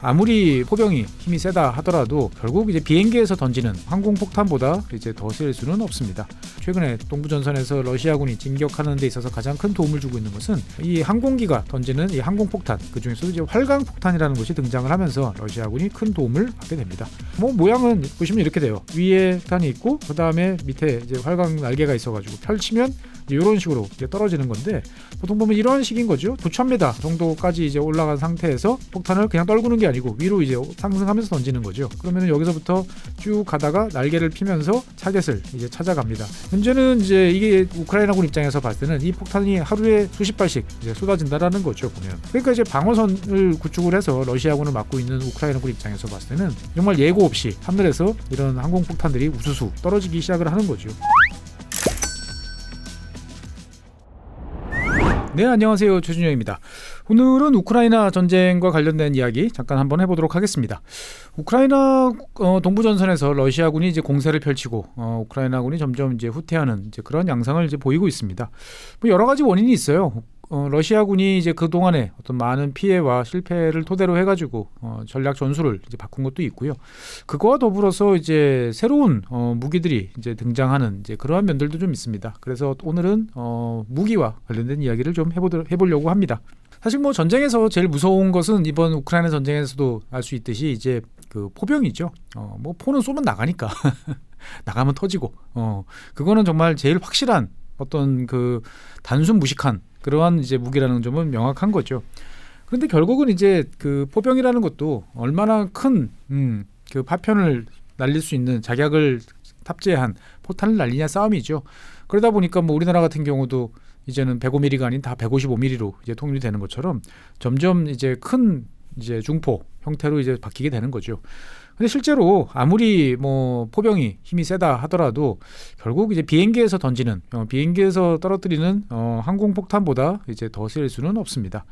아무리 포병이 힘이 세다 하더라도 결국 이제 비행기에서 던지는 항공폭탄보다 이제 더 셀 수는 없습니다. 최근에 동부전선에서 러시아군이 진격하는 데 있어서 가장 큰 도움을 주고 있는 것은 이 항공기가 던지는 이 항공폭탄, 그 중에서도 이제 활강폭탄이라는 것이 등장을 하면서 러시아군이 큰 도움을 받게 됩니다. 모양은 보시면 이렇게 돼요. 위에 폭탄이 있고 그 다음에 밑에 이제 활강 날개가 있어가지고 펼치면 이런 식으로 이제 떨어지는 건데, 보통 보면 이런 식인 거죠. 9,000m 정도까지 이제 올라간 상태에서 폭탄을 그냥 떨구는 게 아니고 위로 이제 상승하면서 던지는 거죠. 그러면 여기서부터 쭉 가다가 날개를 피면서 타겟을 이제 찾아갑니다. 문제는 이제 이게 우크라이나군 입장에서 봤을 때는 이 폭탄이 하루에 수십 발씩 이제 쏟아진다라는 거죠, 보면. 그러니까 이제 방어선을 구축을 해서 러시아군을 막고 있는 우크라이나군 입장에서 봤을 때는 정말 예고 없이 하늘에서 이런 항공폭탄들이 우수수 떨어지기 시작을 하는 거죠. 네, 안녕하세요. 최준영입니다. 오늘은 우크라이나 전쟁과 관련된 이야기 잠깐 한번 해보도록 하겠습니다. 우크라이나 동부전선에서 러시아군이 이제 공세를 펼치고 우크라이나군이 점점 이제 후퇴하는 이제 그런 양상을 이제 보이고 있습니다. 여러 가지 원인이 있어요. 러시아군이 이제 그 동안에 어떤 많은 피해와 실패를 토대로 해가지고 전략 전술을 이제 바꾼 것도 있고요. 그거와 더불어서 이제 새로운 무기들이 이제 등장하는 이제 그러한 면들도 좀 있습니다. 그래서 오늘은 무기와 관련된 이야기를 좀 해보려고 합니다. 사실 전쟁에서 제일 무서운 것은 이번 우크라이나 전쟁에서도 알 수 있듯이 이제 그 포병이죠. 포는 쏘면 나가니까 나가면 터지고 그거는 정말 제일 확실한 어떤 그 단순 무식한 그러한 이제 무기라는 점은 명확한 거죠. 그런데 결국은 이제 그 포병이라는 것도 얼마나 큰 그 파편을 날릴 수 있는 자격을 탑재한 포탄을 날리냐 싸움이죠. 그러다 보니까 우리나라 같은 경우도 이제는 105mm가 아닌 다 155mm로 이제 통일이 되는 것처럼 점점 이제 큰 이제 중포 형태로 이제 바뀌게 되는 거죠. 근데 실제로 아무리 포병이 힘이 세다 하더라도 결국 이제 비행기에서 던지는 비행기에서 떨어뜨리는 항공폭탄보다 이제 더 셀 수는 없습니다.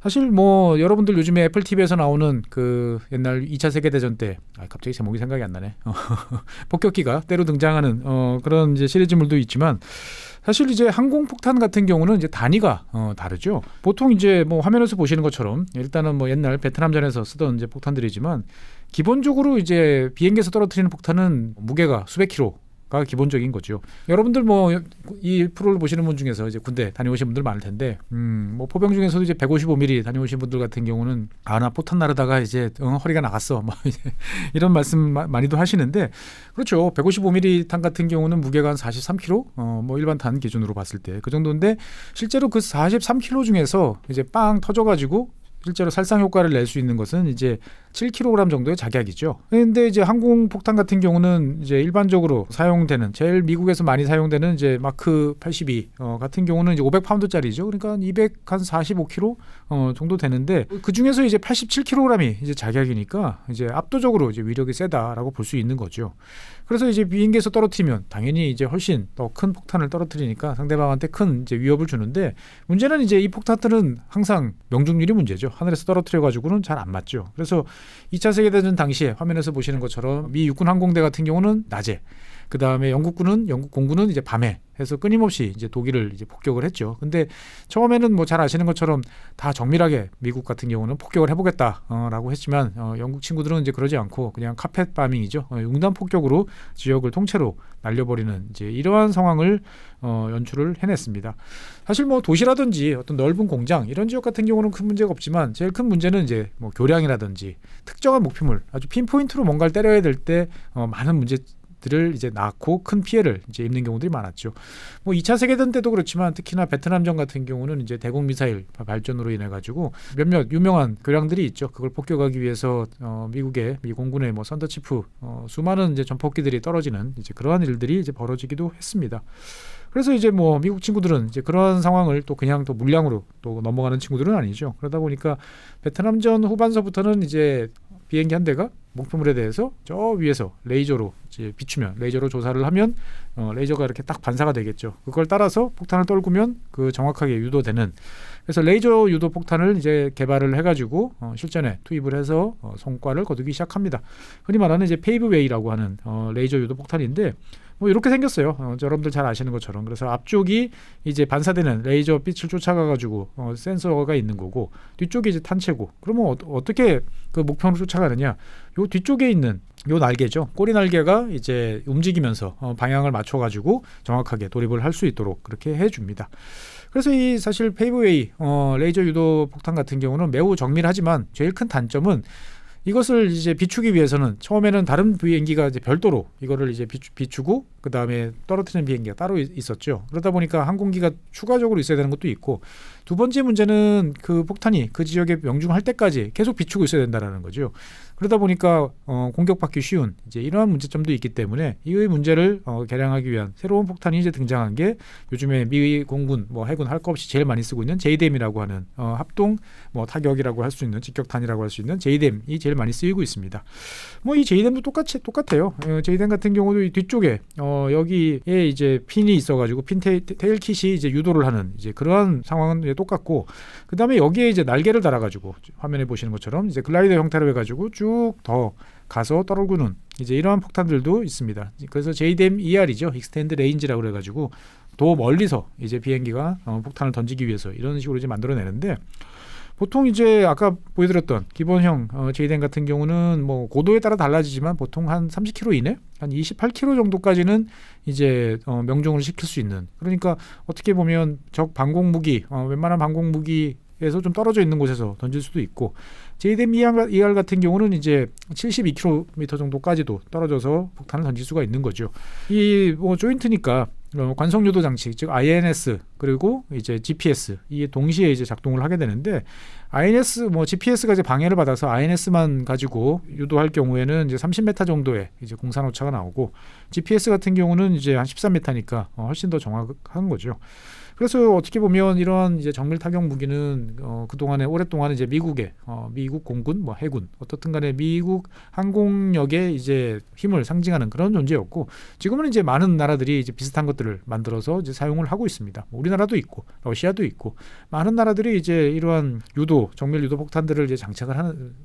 사실 여러분들 요즘에 애플 TV에서 나오는 그 옛날 2차 세계대전 때 갑자기 제목이 생각이 안 나네. 폭격기가 때로 등장하는 그런 이제 시리즈물도 있지만, 사실 이제 항공폭탄 같은 경우는 이제 단위가 다르죠. 보통 이제 화면에서 보시는 것처럼 일단은 옛날 베트남전에서 쓰던 이제 폭탄들이지만, 기본적으로 이제 비행기에서 떨어뜨리는 폭탄은 무게가 수백 킬로가 기본적인 거죠. 여러분들 이 프로를 보시는 분 중에서 이제 군대 다녀오신 분들 많을 텐데, 포병 중에서도 이제 155mm 다녀오신 분들 같은 경우는 나 포탄 나르다가 이제 허리가 나갔어, 이런 말씀 많이도 하시는데, 그렇죠. 155mm 탄 같은 경우는 무게가 한 43kg, 일반 탄 기준으로 봤을 때 그 정도인데, 실제로 그 43kg 중에서 이제 빵 터져가지고 실제로 살상 효과를 낼 수 있는 것은 이제 7kg 정도의 작약이죠. 그런데 이제 항공폭탄 같은 경우는 이제 일반적으로 사용되는, 제일 미국에서 많이 사용되는 이제 마크 82 같은 경우는 이제 500파운드짜리죠. 그러니까 245kg 정도 되는데, 그 중에서 이제 87kg이 이제 작약이니까 이제 압도적으로 이제 위력이 세다라고 볼 수 있는 거죠. 그래서 이제 비행기에서 떨어뜨리면 당연히 이제 훨씬 더 큰 폭탄을 떨어뜨리니까 상대방한테 큰 이제 위협을 주는데, 문제는 이제 이 폭탄들은 항상 명중률이 문제죠. 하늘에서 떨어뜨려 가지고는 잘 안 맞죠. 그래서 2차 세계대전 당시에 화면에서 보시는 것처럼 미 육군 항공대 같은 경우는 낮에, 그 다음에 영국 공군은 이제 밤에 해서 끊임없이 이제 독일을 이제 폭격을 했죠. 근데 처음에는 잘 아시는 것처럼 다 정밀하게 미국 같은 경우는 폭격을 해보겠다라고 했지만, 영국 친구들은 이제 그러지 않고 그냥 카펫 바밍이죠. 융단 폭격으로 지역을 통째로 날려버리는 이제 이러한 상황을 연출을 해냈습니다. 사실 도시라든지 어떤 넓은 공장 이런 지역 같은 경우는 큰 문제가 없지만, 제일 큰 문제는 이제 교량이라든지 특정한 목표물, 아주 핀포인트로 뭔가를 때려야 될 때 많은 문제들을 이제 낳고 큰 피해를 이제 입는 경우들이 많았죠. 2차 세계대전 때도 그렇지만, 특히나 베트남전 같은 경우는 이제 대공 미사일 발전으로 인해 가지고 몇몇 유명한 교량들이 있죠. 그걸 폭격하기 위해서 미 공군의 선더치프 수많은 이제 전폭기들이 떨어지는 이제 그러한 일들이 이제 벌어지기도 했습니다. 그래서 이제 미국 친구들은 이제 그런 상황을 또 그냥 또 물량으로 또 넘어가는 친구들은 아니죠. 그러다 보니까 베트남전 후반서부터는 이제 비행기 한 대가 목표물에 대해서 저 위에서 레이저로 이제 비추면, 레이저로 조사를 하면 레이저가 이렇게 딱 반사가 되겠죠. 그걸 따라서 폭탄을 떨구면 그 정확하게 유도되는, 그래서 레이저 유도 폭탄을 이제 개발을 해가지고 실전에 투입을 해서 성과를 거두기 시작합니다. 흔히 말하는 이제 페이브웨이라고 하는 레이저 유도 폭탄인데, 뭐 이렇게 생겼어요. 여러분들 잘 아시는 것처럼. 그래서 앞쪽이 이제 반사되는 레이저 빛을 쫓아가가지고 센서가 있는 거고, 뒤쪽이 이제 탄체고. 그러면 어떻게 그 목표를 쫓아가느냐? 요 뒤쪽에 있는 요 날개죠. 꼬리 날개가 이제 움직이면서 방향을 맞춰가지고 정확하게 돌입을 할 수 있도록 그렇게 해줍니다. 그래서 이 사실 페이브웨이 레이저 유도 폭탄 같은 경우는 매우 정밀하지만 제일 큰 단점은 이것을 이제 비추기 위해서는 처음에는 다른 비행기가 이제 별도로 이거를 이제 비추고 그 다음에 떨어뜨리는 비행기가 따로 있었죠. 그러다 보니까 항공기가 추가적으로 있어야 되는 것도 있고, 두 번째 문제는 그 폭탄이 그 지역에 명중할 때까지 계속 비추고 있어야 된다는 거죠. 그러다 보니까 공격받기 쉬운 이제 이러한 문제점도 있기 때문에 이 문제를 개량하기 위한 새로운 폭탄이 이제 등장한 게 요즘에 미 공군 뭐 해군 할 것 없이 제일 많이 쓰고 있는 JDAM이라고 하는 합동 뭐 타격이라고 할 수 있는 직격탄이라고 할 수 있는 JDAM이 제일 많이 쓰이고 있습니다. 뭐 이 JDAM도 똑같아요. JDAM 같은 경우도 이 뒤쪽에 여기에 이제 핀이 있어가지고 핀 테일 킷이 이제 유도를 하는 이제 그러한 상황은 이제 똑같고, 그 다음에 여기에 이제 날개를 달아가지고 화면에 보시는 것처럼 이제 글라이더 형태로 해가지고 쭉 더 가서 떨구는 이제 이러한 폭탄들도 있습니다. 그래서 JDAM-ER이죠. Extend Range라고 그래가지고 더 멀리서 이제 비행기가 폭탄을 던지기 위해서 이런 식으로 이제 만들어내는데, 보통 이제 아까 보여드렸던 기본형 JDAM 같은 경우는 뭐 고도에 따라 달라지지만 보통 한 30km 이내, 한 28km 정도까지는 이제 명중을 시킬 수 있는, 그러니까 어떻게 보면 적 방공무기, 웬만한 방공무기에서 좀 떨어져 있는 곳에서 던질 수도 있고, JDAM-ER 같은 경우는 이제 72km 정도까지도 떨어져서 폭탄을 던질 수가 있는 거죠. 이 뭐 조인트니까 관성유도 장치, 즉 INS 그리고 이제 GPS 이게 동시에 이제 작동을 하게 되는데, INS 뭐 GPS가 이제 방해를 받아서 INS만 가지고 유도할 경우에는 이제 30m 정도의 이제 공산 오차가 나오고, GPS 같은 경우는 이제 한 13m니까 훨씬 더 정확한 거죠. 그래서 어떻게 보면 이러한 이제 정밀 타격 무기는 그동안에 오랫동안 이제 미국의 미국 공군 뭐 해군 어떻든 간에 미국 항공력의 이제 힘을 상징하는 그런 존재였고, 지금은 이제 많은 나라들이 이제 비슷한 것들을 만들어서 이제 사용을 하고 있습니다. 우리나라도 있고 러시아도 있고 많은 나라들이 이제 이러한 유도 정밀 유도 폭탄들을 이제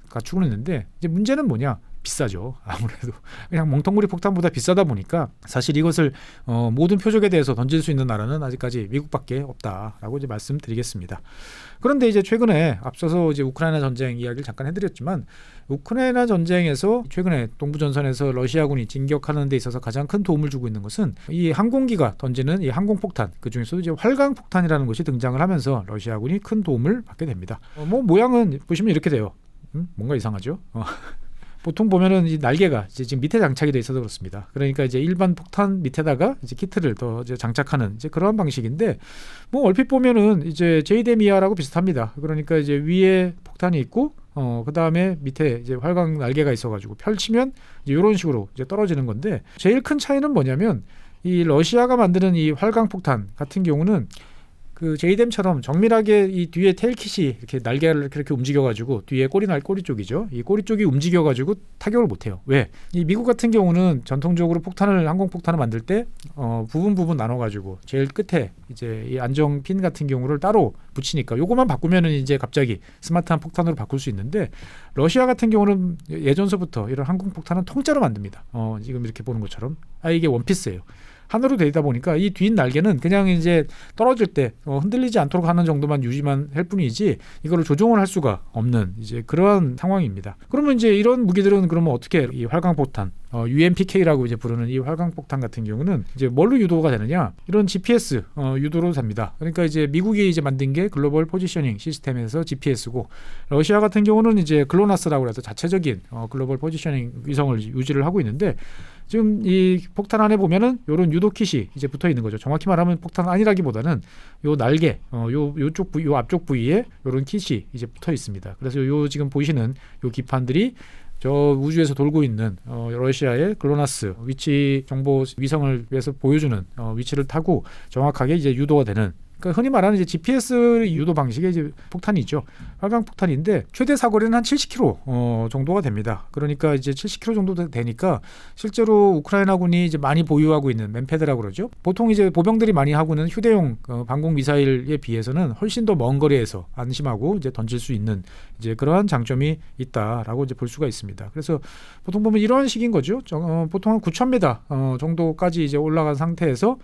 갖추고 있는데, 이제 문제는 뭐냐? 비싸죠. 아무래도 그냥 멍텅구리 폭탄보다 비싸다 보니까 사실 이것을 모든 표적에 대해서 던질 수 있는 나라는 아직까지 미국밖에 없다라고 이제 말씀드리겠습니다. 그런데 이제 최근에 앞서서 이제 우크라이나 전쟁 이야기를 잠깐 해드렸지만, 우크라이나 전쟁에서 최근에 동부전선에서 러시아군이 진격하는 데 있어서 가장 큰 도움을 주고 있는 것은 이 항공기가 던지는 이 항공폭탄, 그 중에서도 이제 활강폭탄이라는 것이 등장을 하면서 러시아군이 큰 도움을 받게 됩니다. 뭐 모양은 보시면 이렇게 돼요. 뭔가 이상하죠? 보통 보면은 이 날개가 이제 지금 밑에 장착이 돼 있어서 그렇습니다. 그러니까 이제 일반 폭탄 밑에다가 이제 키트를 더 이제 장착하는 이제 그런 방식인데, 뭐 얼핏 보면은 이제 JDAM-ER하고 비슷합니다. 그러니까 이제 위에 폭탄이 있고 그 다음에 밑에 이제 활강 날개가 있어가지고 펼치면 이제 이런 식으로 이제 떨어지는 건데, 제일 큰 차이는 뭐냐면 이 러시아가 만드는 이 활강 폭탄 같은 경우는 그 JDAM처럼 정밀하게 이 뒤에 테일킷이 이렇게 날개를 이렇게 움직여가지고 뒤에 꼬리 쪽이죠. 이 꼬리 쪽이 움직여가지고 타격을 못해요. 왜? 이 미국 같은 경우는 전통적으로 항공폭탄을 만들 때 부분 나눠가지고 제일 끝에 이제 이 안정 핀 같은 경우를 따로 붙이니까 요거만 바꾸면은 이제 갑자기 스마트한 폭탄으로 바꿀 수 있는데, 러시아 같은 경우는 예전서부터 이런 항공폭탄은 통째로 만듭니다. 지금 이렇게 보는 것처럼 이게 원피스예요. 하나로 되다 보니까 이 뒷 날개는 그냥 이제 떨어질 때 흔들리지 않도록 하는 정도만 유지만 할 뿐이지 이거를 조종을 할 수가 없는 이제 그러한 상황입니다. 그러면 이제 이런 무기들은 그러면 어떻게 이 활강폭탄 UMPK라고 이제 부르는 이 활강폭탄 같은 경우는 이제 뭘로 유도가 되느냐? 이런 GPS 유도로 됩니다. 그러니까 이제 미국이 이제 만든 게 글로벌 포지셔닝 시스템에서 GPS고, 러시아 같은 경우는 이제 글로나스라고 해서 자체적인 글로벌 포지셔닝 위성을 유지를 하고 있는데, 지금 이 폭탄 안에 보면은 이런 유도 킷이 이제 붙어 있는 거죠. 정확히 말하면 폭탄 아니라기보다는 요 날개, 요쪽 부위, 요 앞쪽 부위에 이런 킷이 이제 붙어 있습니다. 그래서 요 지금 보이시는 요 기판들이 저 우주에서 돌고 있는 러시아의 글로나스 위치 정보 위성을 위해서 보여주는 위치를 타고 정확하게 이제 유도가 되는 그러니까 흔히 말하는 이제 GPS 유도 방식의 이제 폭탄이죠. 활강 폭탄인데 최대 사거리는 한 70km 정도가 됩니다. 그러니까 이제 70km 정도 되니까 실제로 우크라이나군이 이제 많이 보유하고 있는 맨패드라고 그러죠. 보통 이제 보병들이 많이 하고 있는 휴대용 방공 미사일에 비해서는 훨씬 더 먼 거리에서 안심하고 이제 던질 수 있는 이제 그러한 장점이 있다라고 이제 볼 수가 있습니다. 그래서 보통 보면 이런 식인 거죠. 보통 한 9,000m 정도까지 이제 올라간 상태에서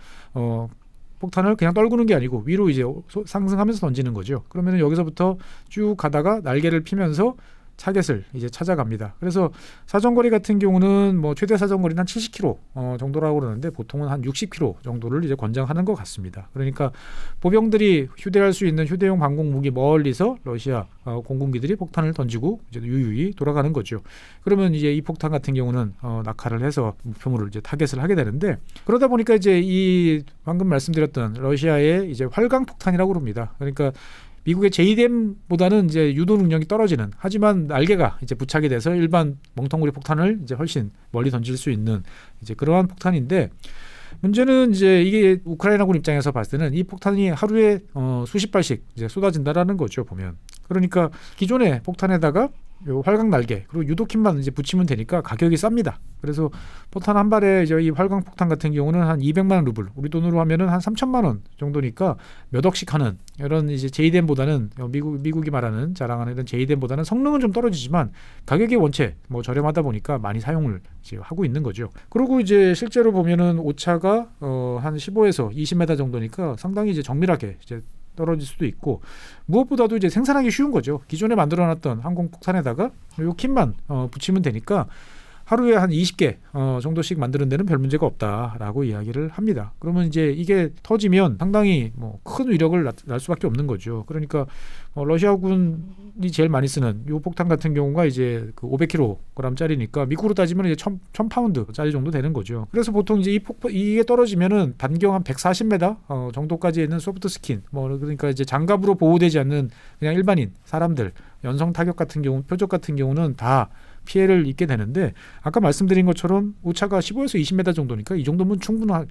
폭탄을 그냥 떨구는 게 아니고 위로 이제 상승하면서 던지는 거죠. 그러면 여기서부터 쭉 가다가 날개를 피면서 타겟을 이제 찾아갑니다. 그래서 사정거리 같은 경우는 뭐 최대 사정거리는 한 70km 정도라고 그러는데 보통은 한 60km 정도를 이제 권장하는 것 같습니다. 그러니까 보병들이 휴대할 수 있는 휴대용 방공 무기 멀리서 러시아 공군기들이 폭탄을 던지고 이제 유유히 돌아가는 거죠. 그러면 이제 이 폭탄 같은 경우는 낙하를 해서 목표물을 이제 타겟을 하게 되는데 그러다 보니까 이제 이 방금 말씀드렸던 러시아의 이제 활강 폭탄이라고 합니다. 그러니까 미국의 JDM보다는 이제 유도 능력이 떨어지는 하지만 날개가 이제 부착이 돼서 일반 멍텅구리 폭탄을 이제 훨씬 멀리 던질 수 있는 이제 그러한 폭탄인데 문제는 이제 이게 우크라이나군 입장에서 봤을 때는 이 폭탄이 하루에 수십 발씩 이제 쏟아진다라는 거죠 보면. 그러니까 기존의 폭탄에다가 요 활강 날개 그리고 유도kit만 이제 붙이면 되니까 가격이 쌉니다. 그래서 포탄 한 발에 이제 이 활강 폭탄 같은 경우는 한 200만 원 루블, 우리 돈으로 하면은 한 3천만 원 정도니까 몇 억씩 하는 이런 이제 JDM보다는 미국이 말하는 자랑하는 이런 JDM보다는 성능은 좀 떨어지지만 가격이 원체 뭐 저렴하다 보니까 많이 사용을 이제 하고 있는 거죠. 그리고 이제 실제로 보면은 오차가 한 15에서 20m 정도니까 상당히 이제 정밀하게 이제 떨어질 수도 있고 무엇보다도 이제 생산하기 쉬운 거죠. 기존에 만들어놨던 항공폭탄에다가 요 킷만 붙이면 되니까 하루에 한 20개 정도씩 만드는 데는 별 문제가 없다라고 이야기를 합니다. 그러면 이제 이게 터지면 상당히 뭐 큰 위력을 날 수밖에 없는 거죠. 그러니까 러시아군이 제일 많이 쓰는 요 폭탄 같은 경우가 이제 그 500kg짜리니까 미국으로 따지면 이제 1,000파운드짜리 정도 되는 거죠. 그래서 보통 이제 이게 떨어지면은 반경 한 140m 정도까지 있는 소프트 스킨, 뭐 그러니까 이제 장갑으로 보호되지 않는 그냥 일반인 사람들 연성 타격 같은 경우, 표적 같은 경우는 다 피해를 입게 되는데 아까 말씀드린 것처럼 오차가 15에서 20m 정도니까 이 정도면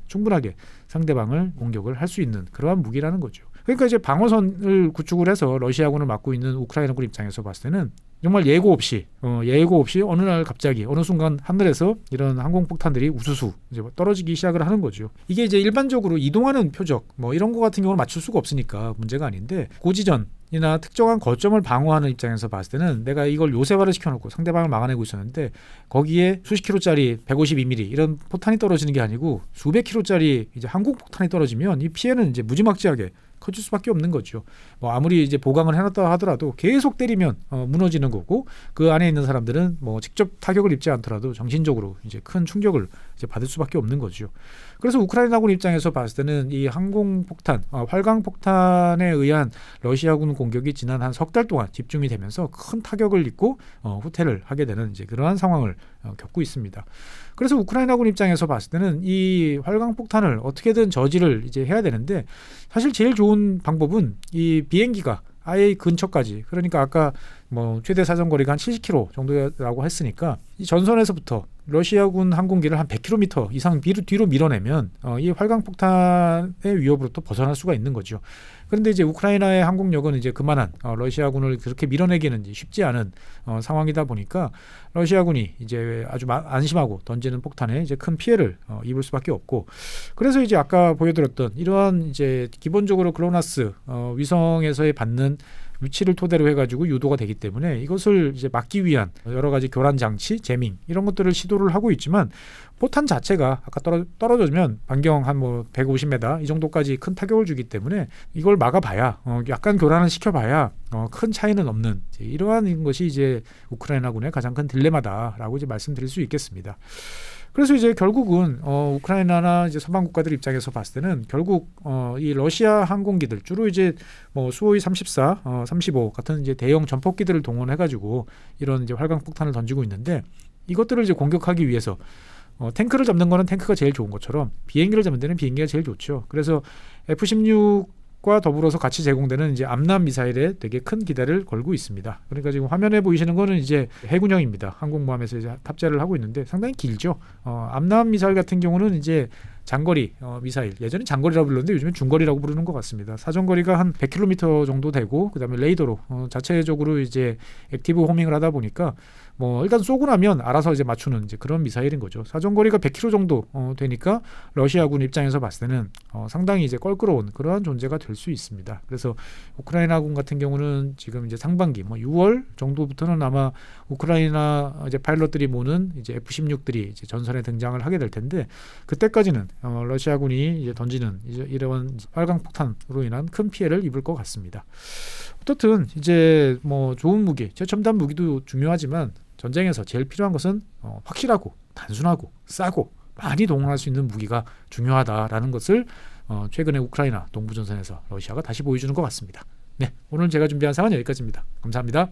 충분하게 상대방을 공격을 할 수 있는 그러한 무기라는 거죠. 그러니까 이제 방어선을 구축을 해서 러시아군을 막고 있는 우크라이나군 입장에서 봤을 때는 정말 예고 없이 어느 날 갑자기 어느 순간 하늘에서 이런 항공폭탄들이 우수수 이제 떨어지기 시작을 하는 거죠. 이게 이제 일반적으로 이동하는 표적 뭐 이런 거 같은 경우는 맞출 수가 없으니까 문제가 아닌데 고지전이나 특정한 거점을 방어하는 입장에서 봤을 때는 내가 이걸 요새화를 시켜놓고 상대방을 막아내고 있었는데 거기에 수십 킬로짜리 152mm 이런 포탄이 떨어지는 게 아니고 수백 킬로짜리 이제 항공폭탄이 떨어지면 이 피해는 이제 무지막지하게 커질 수밖에 없는 거죠. 뭐 아무리 이제 보강을 해놨다 하더라도 계속 때리면 무너지는 거고 그 안에 있는 사람들은 뭐 직접 타격을 입지 않더라도 정신적으로 이제 큰 충격을 이제 받을 수밖에 없는 거죠. 그래서 우크라이나군 입장에서 봤을 때는 이 항공폭탄, 활강폭탄에 의한 러시아군 공격이 지난 한 석 달 동안 집중이 되면서 큰 타격을 입고 후퇴를 하게 되는 이제 그러한 상황을 겪고 있습니다. 그래서 우크라이나군 입장에서 봤을 때는 이 활강폭탄을 어떻게든 저지를 이제 해야 되는데 사실 제일 좋은 방법은 이 비행기가 아예 근처까지, 그러니까 아까 뭐 최대 사정거리가 한 70km 정도라고 했으니까 이 전선에서부터 러시아군 항공기를 한 100km 이상 뒤로 밀어내면 이 활강폭탄의 위협으로부터 벗어날 수가 있는 거죠. 그런데 이제 우크라이나의 항공력은 이제 그만한 러시아군을 그렇게 밀어내기는 쉽지 않은 상황이다 보니까 러시아군이 이제 아주 안심하고 던지는 폭탄에 이제 큰 피해를 입을 수밖에 없고, 그래서 이제 아까 보여드렸던 이러한 이제 기본적으로 글로나스 위성에서의 받는 위치를 토대로 해가지고 유도가 되기 때문에 이것을 이제 막기 위한 여러 가지 교란 장치, 재밍 이런 것들을 시도를 하고 있지만 포탄 자체가 아까 떨어지면 반경 한 뭐 150m 이 정도까지 큰 타격을 주기 때문에 이걸 막아봐야 약간 교란을 시켜봐야 큰 차이는 없는 이러한 것이 이제 우크라이나군의 가장 큰 딜레마다라고 이제 말씀드릴 수 있겠습니다. 그래서 이제 결국은 우크라이나나 이제 서방 국가들 입장에서 봤을 때는 결국 이 러시아 항공기들 주로 이제 뭐 수호이 34, 35 같은 이제 대형 전폭기들을 동원해가지고 이런 이제 활강폭탄을 던지고 있는데 이것들을 이제 공격하기 위해서 탱크를 잡는 거는 탱크가 제일 좋은 것처럼 비행기를 잡는 데는 비행기가 제일 좋죠. 그래서 F-16 과 더불어서 같이 제공되는 이제 암람 미사일에 되게 큰 기대를 걸고 있습니다. 그러니까 지금 화면에 보이시는 거는 이제 해군형입니다. 항공모함에서 이제 탑재를 하고 있는데 상당히 길죠. 암람 미사일 같은 경우는 이제 장거리 미사일, 예전에 장거리라고 불렀는데 요즘엔 중거리라고 부르는 것 같습니다. 사정거리가 한 100km 정도 되고 그다음에 레이더로 자체적으로 이제 액티브 호밍을 하다 보니까 뭐 일단 쏘고 나면 알아서 이제 맞추는 이제 그런 미사일인 거죠. 사정거리가 100km 정도 되니까 러시아군 입장에서 봤을 때는 상당히 이제 껄끄러운 그러한 존재가 될 수 있습니다. 그래서 우크라이나군 같은 경우는 지금 이제 상반기 뭐 6월 정도부터는 아마 우크라이나 이제 파일럿들이 모는 이제 F-16들이 이제 전선에 등장을 하게 될 텐데 그때까지는 러시아군이 이제 던지는 이런 빨강 폭탄으로 인한 큰 피해를 입을 것 같습니다. 어떻든 이제 뭐 좋은 무기, 최첨단 무기도 중요하지만 전쟁에서 제일 필요한 것은 확실하고 단순하고 싸고 많이 동원할 수 있는 무기가 중요하다라는 것을 최근에 우크라이나 동부전선에서 러시아가 다시 보여주는 것 같습니다. 네, 오늘 제가 준비한 사항은 여기까지입니다. 감사합니다.